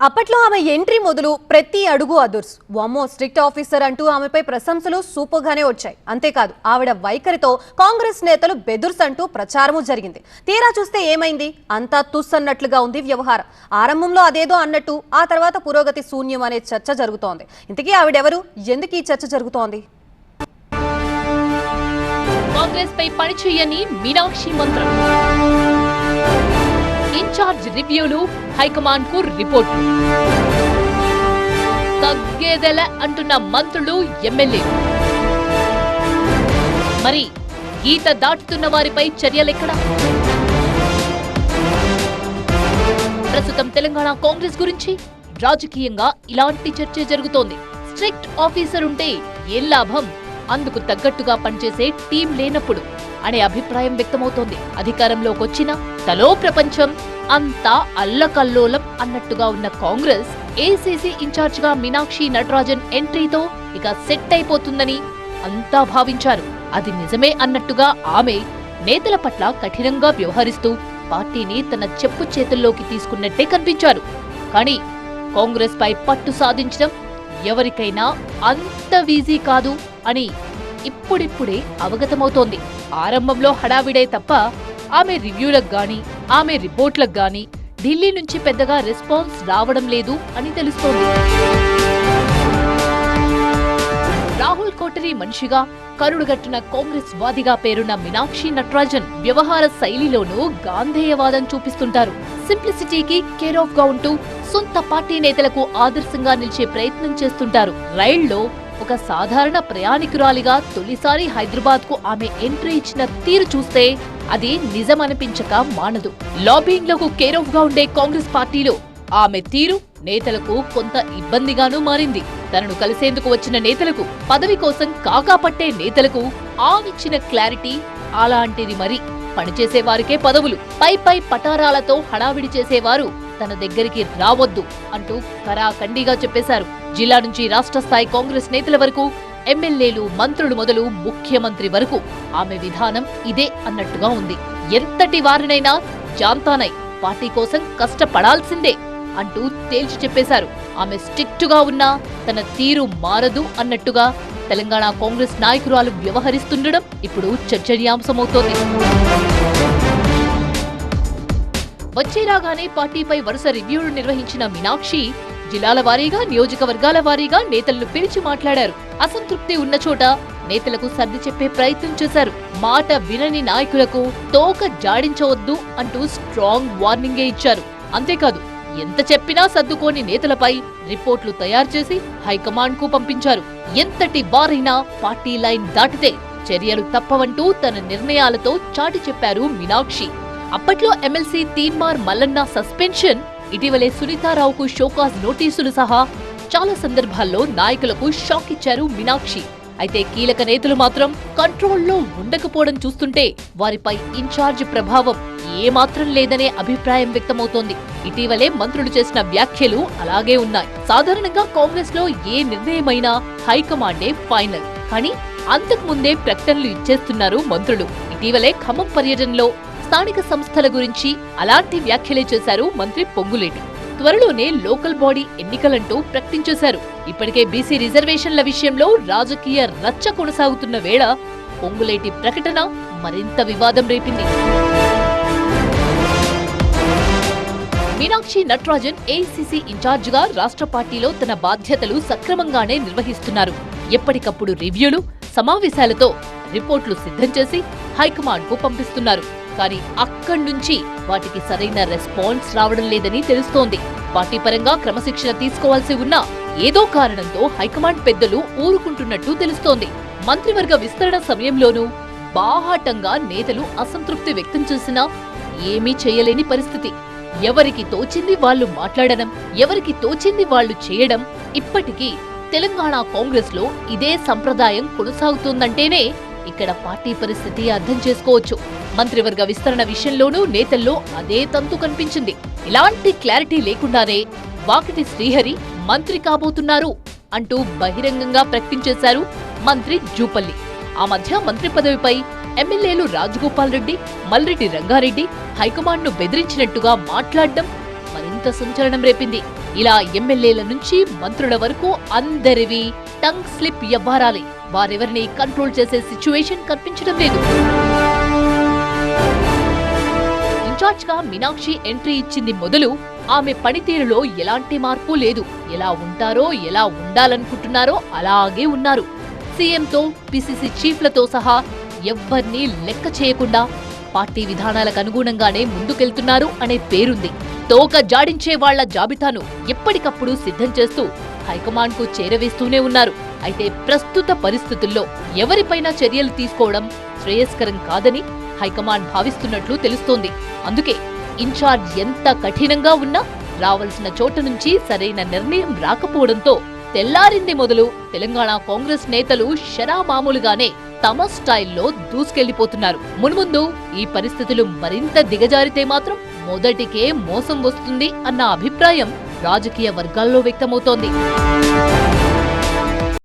అప్పట్లో ఆమె ఎంట్రీ మొదలు ప్రతి అడుగు అదుర్స్. వామ్మో స్ట్రిక్ట్ ఆఫీసర్ అంటూ ఆమెపై ప్రశంసలు సూపర్గానే వచ్చాయి. అంతేకాదు ఆవిడ వైఖరితో కాంగ్రెస్ నేతలు బెదుర్స్ అంటూ ప్రచారము జరిగింది. తీరా చూస్తే ఏమైంది? అంతా తుస్ అన్నట్లుగా ఉంది వ్యవహారం. ఆరంభంలో అదేదో అన్నట్టు ఆ తర్వాత పురోగతి శూన్యం అనే చర్చ జరుగుతోంది. ఇంతకీ ఆవిడెవరు? ఎందుకు ఈ చర్చ జరుగుతోంది? కాంగ్రెస్ పై పనిచేయని మీనాక్షి మంత్రం, ఇన్ఛార్జ్ రివ్యూలు, హైకమాండ్ కు రిపోర్టు, తగ్గేదెల అంటున్న మంత్రులు, ఎమ్మెల్యేలు. మరి గీత దాటుతున్న వారిపై చర్యలెక్కడ? ప్రస్తుతం తెలంగాణ కాంగ్రెస్ గురించి రాజకీయంగా ఇలాంటి చర్చ జరుగుతోంది. స్ట్రిక్ట్ ఆఫీసర్ ఉంటే ఏం లాభం, అందుకు తగ్గట్టుగా పనిచేసే టీం లేనప్పుడు అనే అభిప్రాయం వ్యక్తమవుతోంది. అధికారంలోకి వచ్చిన తలో ప్రపంచం అంతా అల్లకల్లోలం అన్నట్టుగా ఉన్న కాంగ్రెస్ ఏసీసీ ఇన్ఛార్జ్ గా మీనాక్షి నటరాజన్ ఎంట్రీతో ఇక సెట్ అయిపోతుందని అంతా భావించారు. అది నిజమే అన్నట్టుగా ఆమె నేతల పట్ల కఠినంగా వ్యవహరిస్తూ పార్టీని తన చెప్పు చేతుల్లోకి తీసుకున్నట్టే కనిపించారు. కానీ కాంగ్రెస్ పై పట్టు సాధించడం ఎవరికైనా అంత ఈజీ కాదు అని ఇప్పుడిప్పుడే అవగతమవుతోంది. ఆరంభంలో హడావిడే తప్ప ఆమె రివ్యూలకు గాని ఆమె రిపోర్ట్లకు గాని ఢిల్లీ నుంచి పెద్దగా రెస్పాన్స్ రావడం లేదు అని తెలుస్తోంది. రాహుల్ కోటరీ మనిషిగా కరుడుగట్టిన కాంగ్రెస్ వాదిగా పేరున్న మీనాక్షి నటరాజన్ వ్యవహార శైలిలోనూ గాంధేయవాదం చూపిస్తుంటారు. సింప్లిసిటీకి కేర్ ఆఫ్ గా ఉంటూ సొంత పార్టీ నేతలకు ఆదర్శంగా నిలిచే ప్రయత్నం చేస్తుంటారు. రైళ్లో ఒక సాధారణ ప్రయాణికురాలిగా తొలిసారి హైదరాబాద్ కు ఆమె ఎంట్రీ ఇచ్చిన తీరు చూస్తే అది నిజమనిపించక మానదు. లాబింగ్లకు కేర్ ఆఫ్ గా ఉండే కాంగ్రెస్ పార్టీలో ఆమె తీరు నేతలకు కొంత ఇబ్బందిగానూ మారింది. తనను కలిసేందుకు వచ్చిన నేతలకు, పదవి కోసం కాకాపట్టే నేతలకు ఆమెచ్చిన క్లారిటీ అలాంటిది. మరి పనిచేసేవారికే పదవులు, పై పటారాలతో హడావిడి చేసేవారు తన దగ్గరికి రావద్దు అంటూ కరాఖండిగా చెప్పేశారు. జిల్లా నుంచి రాష్ట్ర స్థాయి కాంగ్రెస్ నేతల వరకు, ఎమ్మెల్యేలు, మంత్రులు మొదలు ముఖ్యమంత్రి వరకు ఆమె విధానం ఇదే అన్నట్టుగా ఉంది. ఎంతటి వారినైనా జాంతానై పార్టీ కోసం కష్టపడాల్సిందే అంటూ తేల్చి చెప్పేశారు. ఆమె స్ట్రిక్టుగా ఉన్నా తన తీరు మారదు అన్నట్టుగా తెలంగాణ కాంగ్రెస్ నాయకురాలు వ్యవహరిస్తుండడం ఇప్పుడు చర్చనీయాంశమవుతోంది. వచ్చేరాగానే పార్టీపై వరుస రివ్యూలు నిర్వహించిన మీనాక్షి జిల్లాల వారీగా, నియోజకవర్గాల వారీగా నేతలను పిలిచి మాట్లాడారు. అసంతృప్తి ఉన్న చోట నేతలకు సర్ది చెప్పే ప్రయత్నం చేశారు. మాట వినని నాయకులకు తోక జాడించవద్దు అంటూ స్ట్రాంగ్ వార్నింగే ఇచ్చారు. అంతేకాదు ఎంత చెప్పినా సర్దుకోని నేతలపై రిపోర్ట్లు తయారు చేసి హైకమాండ్ కు పంపించారు. ఎంతటి వారైనా పార్టీ లైన్ దాటితే చర్యలు తప్పవంటూ తన నిర్ణయాలతో చాటి చెప్పారు మీనాక్షి. అప్పట్లో ఎమ్మెల్సీ తీన్మార్ మల్లన్న సస్పెన్షన్, ఇటీవలే సునీతారావుకు షోకాజ్ నోటీసులు సహా చాలా సందర్భాల్లో నాయకులకు షాక్ ఇచ్చారు మీనాక్షి. అయితే కీలక నేతలు మాత్రం కంట్రోల్లో ఉండకపోవడం చూస్తుంటే వారిపై ఇన్ఛార్జ్ ప్రభావం ఏమాత్రం లేదనే అభిప్రాయం వ్యక్తమవుతోంది. ఇటీవలే మంత్రులు చేసిన వ్యాఖ్యలు అలాగే ఉన్నాయి. సాధారణంగా కాంగ్రెస్ లో ఏ నిర్ణయమైనా హైకమాండే ఫైనల్, కానీ అంతకు ముందే ప్రకటనలు ఇచ్చేస్తున్నారు మంత్రులు. ఇటీవలే ఖమ్మం పర్యటనలో స్థానిక సంస్థల గురించి అలాంటి వ్యాఖ్యలే చేశారు మంత్రి పొంగులేటి. త్వరలోనే లోకల్ బాడీ ఎన్నికలంటూ ప్రకటించేశారు. ఇప్పటికే బీసీ రిజర్వేషన్ల విషయంలో రాజకీయ రచ్చ కొనసాగుతున్న వేళ పొంగులేటి ప్రకటన మరింత వివాదం రేపింది. మీనాక్షి నటరాజన్ ఏఐసీసీ ఇన్ఛార్జ్ గా రాష్ట్ర పార్టీలో తన బాధ్యతలు సక్రమంగానే నిర్వహిస్తున్నారు. ఎప్పటికప్పుడు రివ్యూలు, సమావేశాలతో రిపోర్ట్లు సిద్ధం చేసి హైకమాండ్ కు పంపిస్తున్నారు. కానీ అక్కడి నుంచి వాటికి సరైన రెస్పాన్స్ రావడం లేదని తెలుస్తోంది. పార్టీ పరంగా క్రమశిక్షణ తీసుకోవాల్సి ఉన్నా ఏదో కారణంతో హైకమాండ్ పెద్దలు ఊరుకుంటున్నట్టు తెలుస్తోంది. మంత్రివర్గ విస్తరణ సమయంలోనూ బాహాటంగా నేతలు అసంతృప్తి వ్యక్తం చేసినా ఏమీ చేయలేని పరిస్థితి. ఎవరికి తోచింది వాళ్లు మాట్లాడడం, ఎవరికి తోచింది వాళ్లు చేయడం, ఇప్పటికీ తెలంగాణ కాంగ్రెస్ లో ఇదే సంప్రదాయం కొనసాగుతోందంటేనే ఇక్కడ పార్టీ పరిస్థితి అర్థం చేసుకోవచ్చు. మంత్రివర్గ విస్తరణ విషయంలోనూ నేతల్లో అదే తంతు కనిపించింది. ఇలాంటి క్లారిటీ లేకుండానే వాకిటి శ్రీహరి మంత్రి కాబోతున్నారు అంటూ బహిరంగంగా ప్రకటించేశారు మంత్రి జూపల్లి. ఆ మధ్య మంత్రి పదవిపై ఎమ్మెల్యేలు రాజగోపాల్ రెడ్డి, మల్రెడ్డి రంగారెడ్డి హైకమాండ్ ను బెదిరించినట్టుగా మాట్లాడడం మరింత మరింత సంచలనం రేపింది. ఇలా ఎమ్మెల్యేల నుంచి మంత్రుల వరకు అందరివి టంగ్ స్లిప్ వ్యవహారాలే. వారెవరిని కంట్రోల్ చేసే సిచ్యువేషన్ కనిపించడం లేదు. ఇన్ఛార్జ్ గా మీనాక్షి ఎంట్రీ ఇచ్చింది మొదలు ఆమె పనితీరులో ఎలాంటి మార్పు లేదు. ఎలా ఉంటారో, ఎలా ఉండాలనుకుంటున్నారో అలాగే ఉన్నారు. సీఎంతో, పిసిసి చీఫ్లతో సహా ఎవ్వర్నీ లెక్క చేయకుండా పార్టీ విధానాలకు అనుగుణంగానే ముందుకెళ్తున్నారు అనే పేరుంది. తోక జాడించే వాళ్ల జాబితాను ఎప్పటికప్పుడు సిద్ధం చేస్తూ హైకమాండ్ కు చేరవేస్తూనే ఉన్నారు. అయితే ప్రస్తుత పరిస్థితుల్లో ఎవరిపైనా చర్యలు తీసుకోవడం శ్రేయస్కరం కాదని హైకమాండ్ భావిస్తున్నట్లు తెలుస్తోంది. అందుకే ఇన్ఛార్జ్ ఎంత కఠినంగా ఉన్నా రావాల్సిన చోట నుంచి సరైన నిర్ణయం రాకపోవడంతో తెల్లారింది మొదలు తెలంగాణ కాంగ్రెస్ నేతలు షరామామూలుగానే తమ స్టైల్లో దూసుకెళ్లిపోతున్నారు. మున్ముందు ఈ పరిస్థితులు మరింత దిగజారితే మాత్రం మొదటికే మోసం వస్తుంది అన్న అభిప్రాయం రాజకీయ వర్గాల్లో వ్యక్తమవుతోంది.